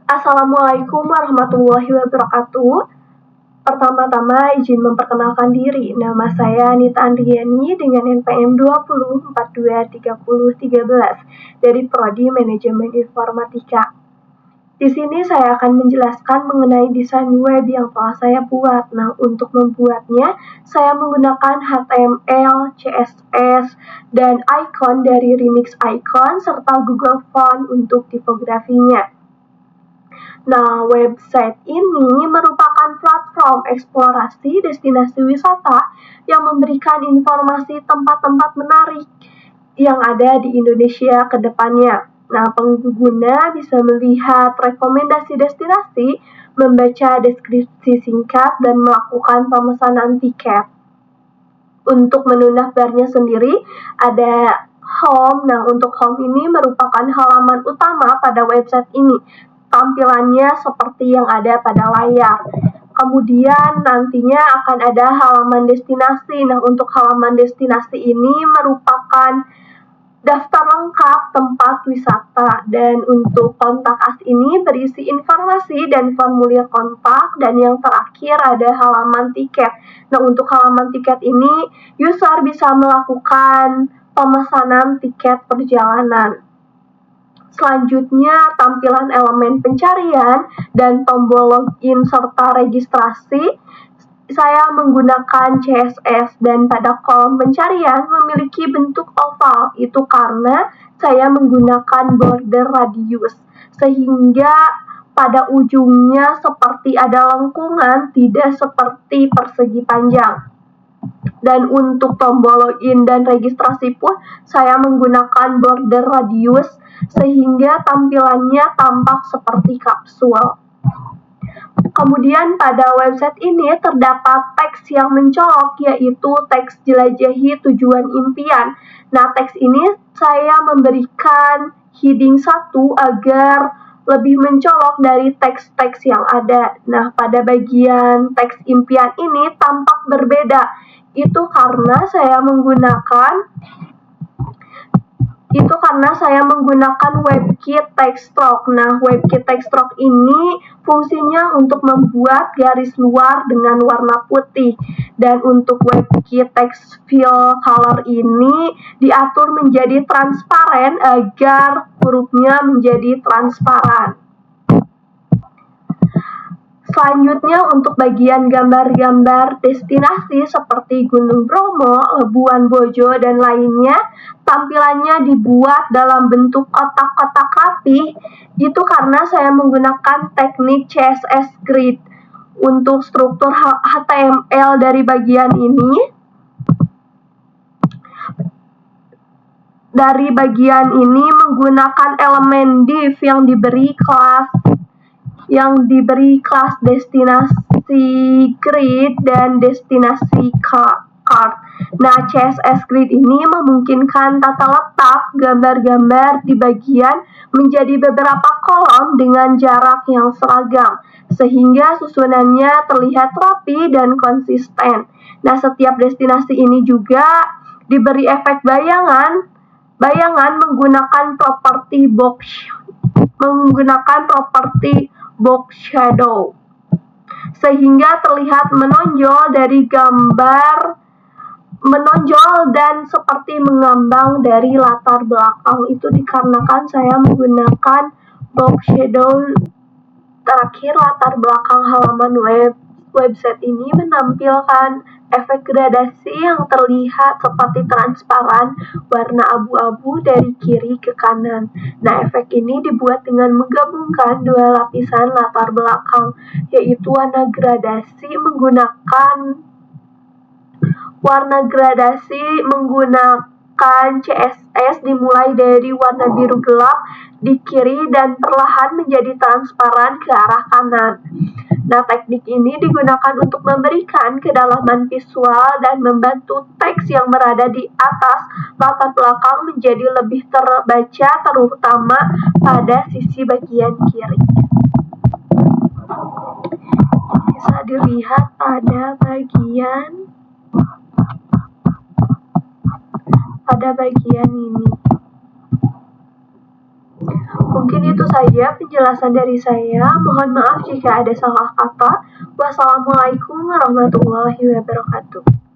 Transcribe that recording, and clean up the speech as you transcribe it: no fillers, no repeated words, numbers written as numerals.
Assalamualaikum warahmatullahi wabarakatuh. Pertama-tama izin memperkenalkan diri. Nama saya Nita Andriani dengan NPM 20423013 dari Prodi Manajemen Informatika. Di sini saya akan menjelaskan mengenai desain web yang telah saya buat. Nah, untuk membuatnya, saya menggunakan HTML, CSS, dan icon dari Remix Icon serta Google Font untuk tipografinya. Nah, website ini merupakan platform eksplorasi destinasi wisata yang memberikan informasi tempat-tempat menarik yang ada di Indonesia ke depannya. Nah, pengguna bisa melihat rekomendasi destinasi, membaca deskripsi singkat, dan melakukan pemesanan tiket. Untuk menu navbarnya sendiri, ada home. Nah, untuk home ini merupakan halaman utama pada website ini. Tampilannya seperti yang ada pada layar. Kemudian nantinya akan ada halaman destinasi. Nah, untuk halaman destinasi ini merupakan daftar lengkap tempat wisata, dan untuk kontak us ini berisi informasi dan formulir kontak, dan yang terakhir ada halaman tiket. Nah, untuk halaman tiket ini user bisa melakukan pemesanan tiket perjalanan. Selanjutnya, tampilan elemen pencarian dan tombol login serta registrasi. Saya menggunakan CSS dan pada kolom pencarian memiliki bentuk oval. Itu karena saya menggunakan border radius, sehingga pada ujungnya seperti ada lengkungan, tidak seperti persegi panjang. Dan untuk tombol login dan registrasi pun saya menggunakan border radius sehingga tampilannya tampak seperti kapsul. Kemudian pada website ini terdapat teks yang mencolok, yaitu teks jelajahi tujuan impian. Nah, teks ini saya memberikan heading 1 agar lebih mencolok dari teks-teks yang ada. Nah, pada bagian teks impian ini tampak berbeda. Itu karena saya menggunakan WebKit Textstroke. Nah, WebKit Textstroke ini fungsinya untuk membuat garis luar dengan warna putih. Dan untuk WebKit Text Fill Color ini diatur menjadi transparan agar hurufnya menjadi transparan. Selanjutnya, untuk bagian gambar-gambar destinasi seperti Gunung Bromo, Labuan Bajo, dan lainnya, tampilannya dibuat dalam bentuk kotak-kotak rapi. Itu karena saya menggunakan teknik CSS Grid. Untuk struktur HTML dari bagian ini, menggunakan elemen div yang diberi kelas destinasi grid dan destinasi card. Nah, CSS Grid ini memungkinkan tata letak gambar-gambar di bagian menjadi beberapa kolom dengan jarak yang seragam, sehingga susunannya terlihat rapi dan konsisten. Nah, setiap destinasi ini juga diberi efek bayangan menggunakan properti box shadow, sehingga terlihat menonjol dan seperti mengambang dari latar belakang. Itu dikarenakan saya menggunakan box shadow. Terakhir, latar belakang halaman website ini menampilkan efek gradasi yang terlihat seperti transparan warna abu-abu dari kiri ke kanan. Nah, efek ini dibuat dengan menggabungkan dua lapisan latar belakang, yaitu warna gradasi menggunakan CSS dimulai dari warna biru gelap di kiri dan perlahan menjadi transparan ke arah kanan. Nah, teknik ini digunakan untuk memberikan kedalaman visual dan membantu teks yang berada di atas latar belakang menjadi lebih terbaca, terutama pada sisi bagian kiri. Bisa dilihat pada bagian ini. Mungkin itu saja penjelasan dari saya. Mohon maaf jika ada salah kata. Wassalamualaikum warahmatullahi wabarakatuh.